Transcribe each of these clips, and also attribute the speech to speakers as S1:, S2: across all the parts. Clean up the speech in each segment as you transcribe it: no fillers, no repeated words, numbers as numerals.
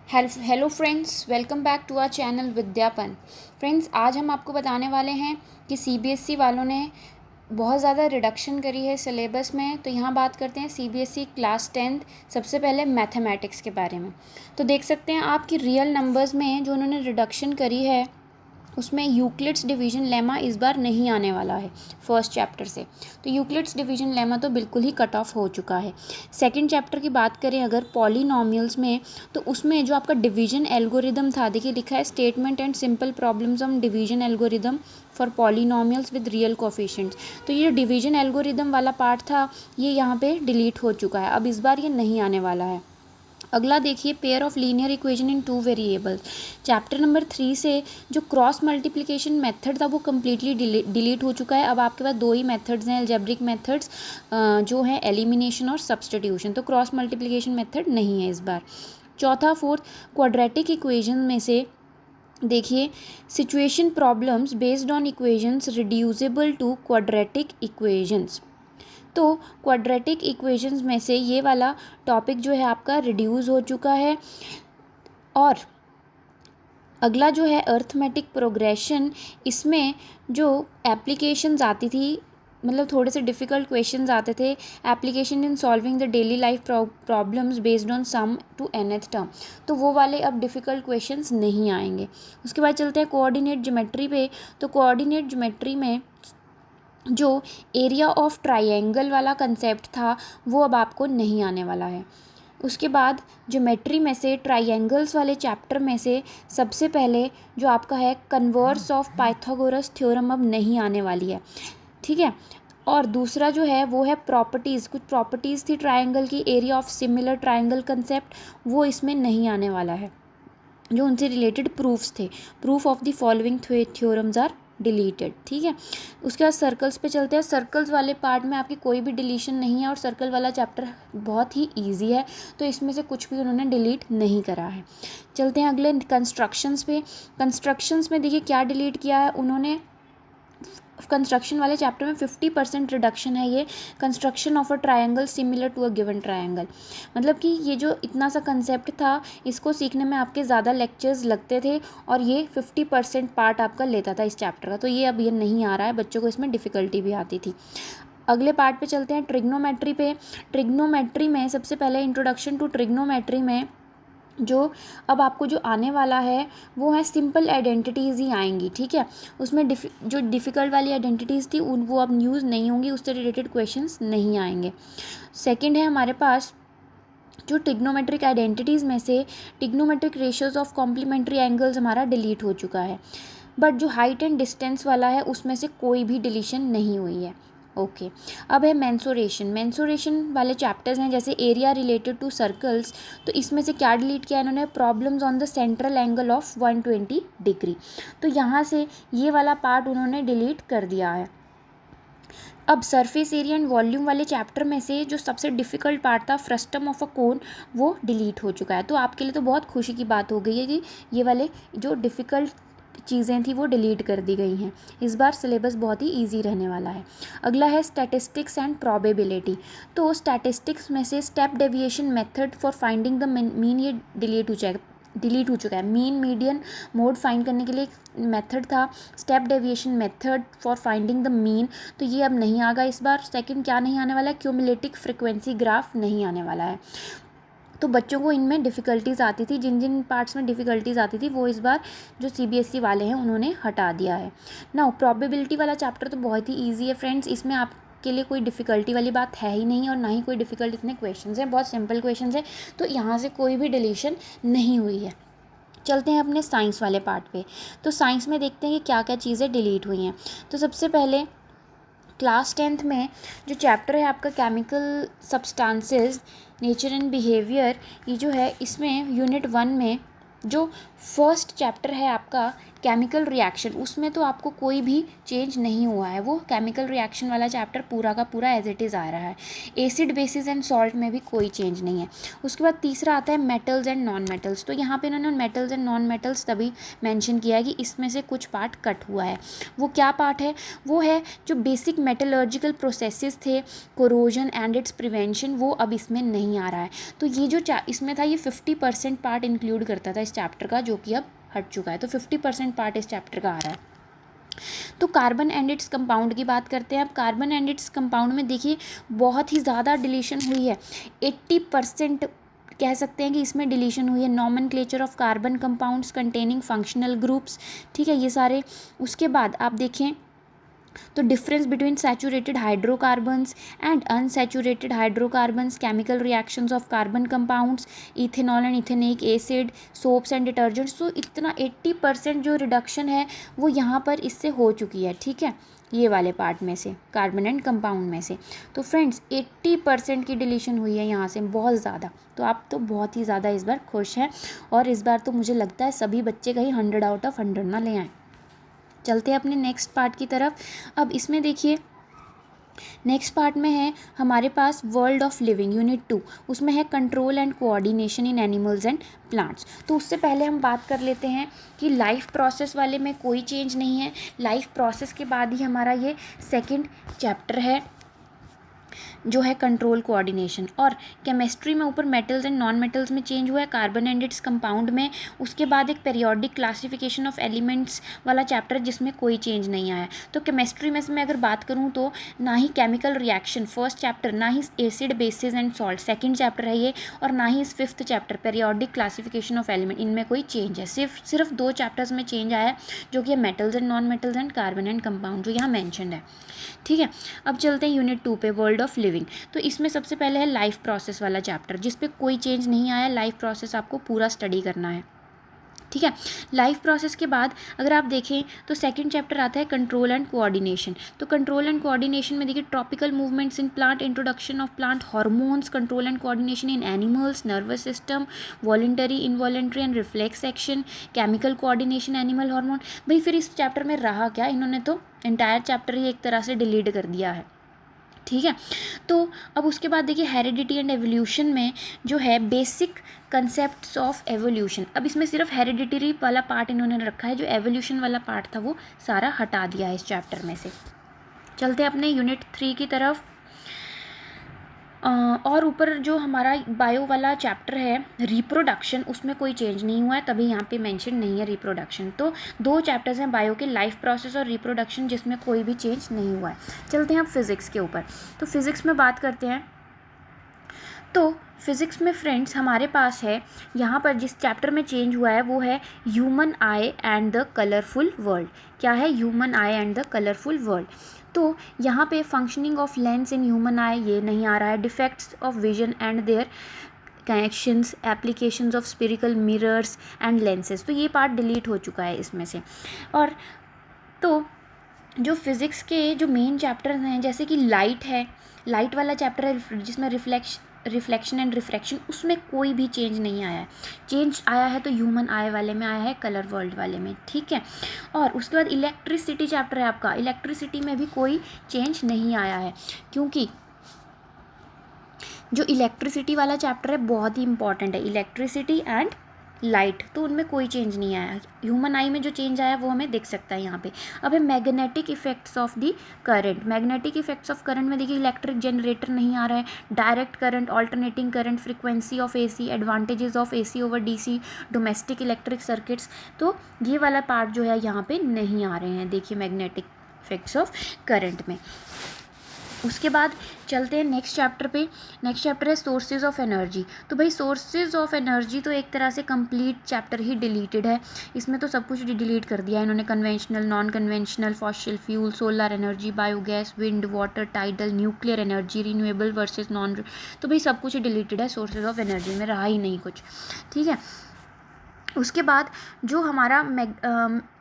S1: Hello friends, welcome back to our channel विद्यापन। Friends, आज हम आपको बताने वाले हैं कि सीबीएसई वालों ने बहुत ज़्यादा रिडक्शन करी है सिलेबस में। तो यहाँ बात करते हैं सीबीएसई क्लास 10th सबसे पहले मैथमेटिक्स के बारे में। तो देख सकते हैं आप कि रियल नंबर्स में जो उन्होंने रिडक्शन करी है उसमें यूक्लिड्स डिवीजन लेमा इस बार नहीं आने वाला है फर्स्ट चैप्टर से। तो यूक्लिड्स डिवीजन लेमा तो बिल्कुल ही कट ऑफ हो चुका है। सेकंड चैप्टर की बात करें अगर पॉलीनॉमियल्स में, तो उसमें जो आपका डिवीजन एल्गोरिदम था, देखिए लिखा है statement and simple problems on division algorithm for polynomials with real coefficients. तो ये डिवीजन एल्गोरिदम वाला पार्ट था, ये यहाँ पे डिलीट हो चुका है, अब इस बार ये नहीं आने वाला है। अगला देखिए pair of linear equation in two variables. Chapter number 3 से जो क्रॉस मल्टीप्लिकेशन मेथड था वो कम्प्लीटली डिलीट हो चुका है। अब आपके पास दो ही मेथड्स हैं अलजेब्रिक मेथड्स, जो है एलिमिनेशन और सब्सटीट्यूशन। तो क्रॉस मल्टीप्लिकेशन मेथड नहीं है इस बार। चौथा फोर्थ क्वाड्रेटिक इक्वेशन में से देखिए situation problems based on equations reducible to quadratic equations. तो क्वाड्रेटिक इक्वेशंस में से ये वाला टॉपिक जो है आपका रिड्यूस हो चुका है। और अगला जो है अर्थमेटिक प्रोग्रेशन, इसमें जो एप्लीकेशंस आती थी, मतलब थोड़े से डिफ़िकल्ट क्वेश्चंस आते थे, application in solving the daily life problems based on sum to nth term, तो वो वाले अब डिफ़िकल्ट क्वेश्चंस नहीं आएंगे। उसके बाद चलते हैं कोऑर्डिनेट ज्योमेट्री पे। तो कोऑर्डिनेट ज्योमेट्री में जो एरिया ऑफ ट्रायंगल वाला कंसेप्ट था वो अब आपको नहीं आने वाला है। उसके बाद ज्योमेट्री में से ट्रायंगल्स वाले चैप्टर में से सबसे पहले जो आपका है कन्वर्स ऑफ पाइथागोरस थ्योरम अब नहीं आने वाली है, ठीक है। और दूसरा जो है वो है प्रॉपर्टीज़, कुछ प्रॉपर्टीज़ थी ट्रायंगल की, area of similar triangle concept, वो इसमें नहीं आने वाला है। जो उनसे रिलेटेड प्रूफ्स थे, proof of the following theorems are deleted, ठीक है। उसके बाद सर्कल्स पे चलते हैं। सर्कल्स वाले पार्ट में आपकी कोई भी डिलीशन नहीं है और सर्कल वाला चैप्टर बहुत ही इजी है, तो इसमें से कुछ भी उन्होंने डिलीट नहीं करा है। चलते हैं अगले कंस्ट्रक्शंस पे। कंस्ट्रक्शंस में देखिए क्या डिलीट किया है उन्होंने। कंस्ट्रक्शन वाले चैप्टर में 50% रिडक्शन है ये, construction of a triangle similar to a given triangle. मतलब कि ये जो इतना सा कंसेप्ट था, इसको सीखने में आपके ज़्यादा लेक्चर्स लगते थे और ये 50% पार्ट आपका लेता था इस चैप्टर का, तो ये अब ये नहीं आ रहा है, बच्चों को इसमें डिफ़िकल्टी भी आती थी। अगले पार्ट पे चलते हैं ट्रिग्नोमेट्री पे। ट्रिग्नोमेट्री में सबसे पहले इंट्रोडक्शन टू ट्रिग्नोमेट्री में जो अब आपको जो आने वाला है वो है सिंपल आइडेंटिटीज़ ही आएंगी, ठीक है। उसमें जो डिफ़िकल्ट वाली आइडेंटिटीज़ थी उन वो अब यूज़ नहीं होंगी, उससे रिलेटेड क्वेश्चंस नहीं आएंगे। सेकंड है हमारे पास जो ट्रिग्नोमेट्रिक आइडेंटिटीज़ में से trigonometric ratios of complementary angles हमारा डिलीट हो चुका है, बट जो हाइट एंड डिस्टेंस वाला है उसमें से कोई भी डिलीशन नहीं हुई है। ओके अब है मेंसुरेशन। मेंसुरेशन वाले चैप्टर्स हैं जैसे एरिया रिलेटेड टू सर्कल्स, तो इसमें से क्या डिलीट किया इन्होंने, problems on the central angle of 120 degree. तो यहाँ से ये वाला पार्ट उन्होंने डिलीट कर दिया है। अब सरफेस एरिया एंड वॉल्यूम वाले चैप्टर में से जो सबसे डिफ़िकल्ट पार्ट था फ्रस्टम ऑफ अ कोन, वो डिलीट हो चुका है। तो आपके लिए तो बहुत खुशी की बात हो गई है कि ये वाले जो डिफ़िकल्ट चीज़ें थी वो डिलीट कर दी गई हैं। इस बार सिलेबस बहुत ही इजी रहने वाला है। अगला है स्टैटिस्टिक्स एंड प्रोबेबिलिटी। तो स्टैटिस्टिक्स में से step deviation method for finding the mean, ये डिलीट हो चुका है। मीन मीडियन मोड फाइंड करने के लिए एक मेथड था step deviation method for finding the mean, तो ये अब नहीं आएगा इस बार। सेकंड क्या नहीं आने वाला है, क्यूमुलेटिव फ्रिक्वेंसी ग्राफ नहीं आने वाला है। तो बच्चों को इनमें डिफ़िकल्टीज़ आती थी, जिन जिन पार्ट्स में डिफ़िकल्टीज़ आती थी वो इस बार जो सीबीएसई वाले हैं उन्होंने हटा दिया है ना। प्रोबेबिलिटी वाला चैप्टर तो बहुत ही ईजी है फ्रेंड्स, इसमें आपके लिए कोई डिफ़िकल्टी वाली बात है ही नहीं और ना ही कोई डिफ़िकल्ट इतने क्वेश्चंस हैं, बहुत सिंपल क्वेश्चंस हैं, तो यहाँ से कोई भी डिलीशन नहीं हुई है। चलते हैं अपने साइंस वाले पार्ट पे। तो साइंस में देखते हैं कि क्या क्या चीज़ें डिलीट हुई हैं। तो सबसे पहले क्लास 10th में जो चैप्टर है आपका chemical substances nature and behaviour, ये जो है इसमें यूनिट 1 में जो फर्स्ट चैप्टर है आपका केमिकल रिएक्शन, उसमें तो आपको कोई भी चेंज नहीं हुआ है, वो केमिकल रिएक्शन वाला चैप्टर पूरा का पूरा एज इट इज़ आ रहा है। एसिड बेसिस एंड सॉल्ट में भी कोई चेंज नहीं है। उसके बाद तीसरा आता है मेटल्स एंड नॉन मेटल्स। तो यहाँ पे इन्होंने मेटल्स एंड नॉन मेटल्स तभी मेंशन किया है कि इसमें से कुछ पार्ट कट हुआ है। वो क्या पार्ट है? वो है जो बेसिक मेटलर्जिकल प्रोसेसेस थे, कोरोजन एंड इट्स प्रिवेंशन, वो अब इसमें नहीं आ रहा है। तो ये जो इसमें था, ये 50% पार्ट इंक्लूड करता था इस चैप्टर का, जो कि अब हट चुका है। तो 50% पार्ट इस चैप्टर का आ रहा है। तो कार्बन एंड इट्स कंपाउंड की बात करते हैं। अब कार्बन एंड इट्स कंपाउंड में देखिए बहुत ही ज़्यादा डिलीशन हुई है, 80% कह सकते हैं कि इसमें डिलीशन हुई है। Nomenclature of carbon compounds containing functional groups, ठीक है, ये सारे। उसके बाद आप देखें तो difference between saturated hydrocarbons and unsaturated hydrocarbons, chemical reactions of carbon compounds, ethanol and ethnic acid, soaps and detergents. तो इतना 80% जो रिडक्शन है वो यहाँ पर इससे हो चुकी है, ठीक है, ये वाले पार्ट में से, कार्बन एंड कंपाउंड में से। तो फ्रेंड्स 80% की डिलीशन हुई है यहाँ से, बहुत ज़्यादा। तो आप तो बहुत ही ज़्यादा इस बार खुश हैं, और इस बार तो मुझे लगता है सभी बच्चे कहीं 100 आउट ऑफ 100 ना ले आएँ। चलते हैं अपने नेक्स्ट पार्ट की तरफ। अब इसमें देखिए नेक्स्ट पार्ट में है हमारे पास वर्ल्ड ऑफ लिविंग यूनिट 2, उसमें है control and coordination in animals and plants. तो उससे पहले हम बात कर लेते हैं कि लाइफ प्रोसेस वाले में कोई चेंज नहीं है। लाइफ प्रोसेस के बाद ही हमारा ये सेकंड चैप्टर है जो है कंट्रोल कोऑर्डिनेशन। और केमिस्ट्री में ऊपर मेटल्स एंड नॉन मेटल्स में चेंज हुआ है, कार्बन एंड इट्स कंपाउंड में। उसके बाद एक पेरियोडिक क्लासिफिकेशन ऑफ एलिमेंट्स वाला चैप्टर जिसमें कोई चेंज नहीं आया है। तो केमिस्ट्री में से मैं अगर बात करूँ तो ना ही केमिकल रिएक्शन फर्स्ट चैप्टर, ना ही acid bases and salt second chapter है ये, और ना ही इस fifth chapter periodic classification of element, इनमें कोई चेंज है। सिर्फ 2 चैप्टर्स में चेंज आया है, जो कि है metals and non metals and carbon and compound, जो यहाँ मैंशनड है, ठीक है। अब चलते हैं यूनिट 2 पे, वर्ल्ड ऑफ लिविंग। तो इसमें सबसे पहले है लाइफ प्रोसेस वाला चैप्टर, जिस पे कोई चेंज नहीं आया। लाइफ प्रोसेस आपको पूरा स्टडी करना है, ठीक है। लाइफ प्रोसेस के बाद अगर आप देखें तो सेकंड चैप्टर आता है कंट्रोल एंड कोऑर्डिनेशन। तो कंट्रोल एंड कोऑर्डिनेशन में देखिए tropical movements in plant, introduction of plant hormones, control and coordination in animals, nervous system, voluntary, involuntary and reflex action, chemical coordination, animal hormone. भाई फिर इस chapter में रहा क्या? इन्होंने तो एंटायर चैप्टर ही एक तरह से डिलीट कर दिया है, ठीक है। तो अब उसके बाद देखिए हेरिडिटी एंड एवोल्यूशन में जो है बेसिक कंसेप्ट्स ऑफ एवोल्यूशन। अब इसमें सिर्फ हेरिडिटरी वाला पार्ट इन्होंने रखा है, जो एवोल्यूशन वाला पार्ट था वो सारा हटा दिया है इस चैप्टर में से। चलते हैं अपने यूनिट 3 की तरफ। और ऊपर जो हमारा बायो वाला चैप्टर है रिप्रोडक्शन, उसमें कोई चेंज नहीं हुआ है, तभी यहाँ पे मेंशन नहीं है रिप्रोडक्शन। तो 2 चैप्टर्स हैं बायो के, लाइफ प्रोसेस और रिप्रोडक्शन, जिसमें कोई भी चेंज नहीं हुआ है। चलते हैं अब फिज़िक्स के ऊपर। तो फिज़िक्स में बात करते हैं। तो फिज़िक्स में फ्रेंड्स हमारे पास है यहाँ पर जिस चैप्टर में चेंज हुआ है वो है human eye and the colourful world. क्या है? Human eye and the colourful world. तो यहाँ पे functioning of lens in human eye ये नहीं आ रहा है। Defects of vision and their connections, applications of spherical mirrors and lenses, तो ये पार्ट डिलीट हो चुका है इसमें से। और तो जो फिज़िक्स के जो मेन चैप्टर्स हैं, जैसे कि लाइट है, लाइट वाला चैप्टर है जिसमें रिफ्लेक्शन एंड रिफ्रैक्शन, उसमें कोई भी चेंज नहीं आया है। चेंज आया है तो ह्यूमन आई वाले में आया है, कलर वर्ल्ड वाले में, ठीक है। और उसके बाद इलेक्ट्रिसिटी चैप्टर है आपका। इलेक्ट्रिसिटी में भी कोई चेंज नहीं आया है, क्योंकि जो इलेक्ट्रिसिटी वाला चैप्टर है बहुत ही इंपॉर्टेंट है, इलेक्ट्रिसिटी एंड लाइट, तो उनमें कोई चेंज नहीं आया। ह्यूमन आई में जो चेंज आया वो हमें दिख सकता है यहाँ पे। अब है magnetic effects of the current. Magnetic effects of current में देखिए इलेक्ट्रिक जनरेटर नहीं आ रहा है, direct current, alternating current, frequency of AC, advantages of AC over DC, domestic electric circuits, तो ये वाला पार्ट जो है यहाँ पे नहीं आ रहे हैं, देखिए मैग्नेटिक इफेक्ट्स ऑफ करंट में। उसके बाद चलते हैं नेक्स्ट चैप्टर पे। नेक्स्ट चैप्टर है सोर्सेज ऑफ एनर्जी। तो भाई सोर्सेज ऑफ एनर्जी तो एक तरह से कंप्लीट चैप्टर ही डिलीटेड है, इसमें तो सब कुछ डिलीट कर दिया है इन्होंने। Conventional, non conventional, fossil fuel, solar energy, biogas, wind, water, tidal, nuclear energy, renewable versus non, तो भाई सब कुछ डिलीटेड है। सोर्सेज ऑफ एनर्जी में रहा ही नहीं कुछ, ठीक है। उसके बाद जो हमारा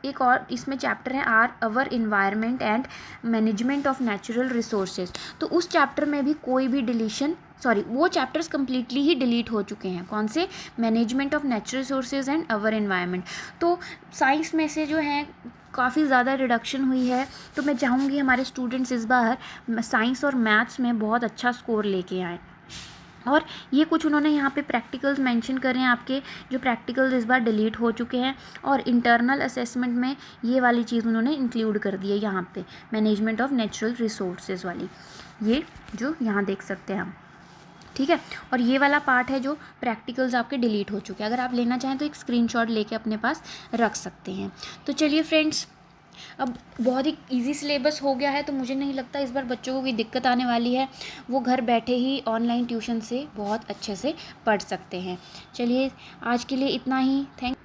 S1: एक और इसमें चैप्टर है our environment and management of natural resources. तो उस चैप्टर में भी कोई भी डिलीशन, सॉरी, वो चैप्टर्स कम्प्लीटली ही डिलीट हो चुके हैं। कौन से? Management of natural resources and our environment. तो साइंस में से जो है काफ़ी ज़्यादा रिडक्शन हुई है। तो मैं चाहूँगी हमारे स्टूडेंट्स इस बार साइंस और मैथ्स में बहुत अच्छा स्कोर लेके आएँ। और ये कुछ उन्होंने यहाँ पे प्रैक्टिकल्स मेंशन करे हैं आपके, जो प्रैक्टिकल्स इस बार डिलीट हो चुके हैं। और इंटरनल असेसमेंट में ये वाली चीज़ उन्होंने इंक्लूड कर दी है यहाँ पे, मैनेजमेंट ऑफ नेचुरल रिसोर्सेज वाली, ये जो यहाँ देख सकते हैं हम। ठीक है, और ये वाला पार्ट है जो प्रैक्टिकल्स आपके डिलीट हो चुके हैं। अगर आप लेना चाहें तो एक स्क्रीनशॉट लेके अपने पास रख सकते हैं। तो चलिए फ्रेंड्स, अब बहुत ही इजी सिलेबस हो गया है, तो मुझे नहीं लगता इस बार बच्चों को कोई दिक्कत आने वाली है। वो घर बैठे ही ऑनलाइन ट्यूशन से बहुत अच्छे से पढ़ सकते हैं। चलिए आज के लिए इतना ही। थैंक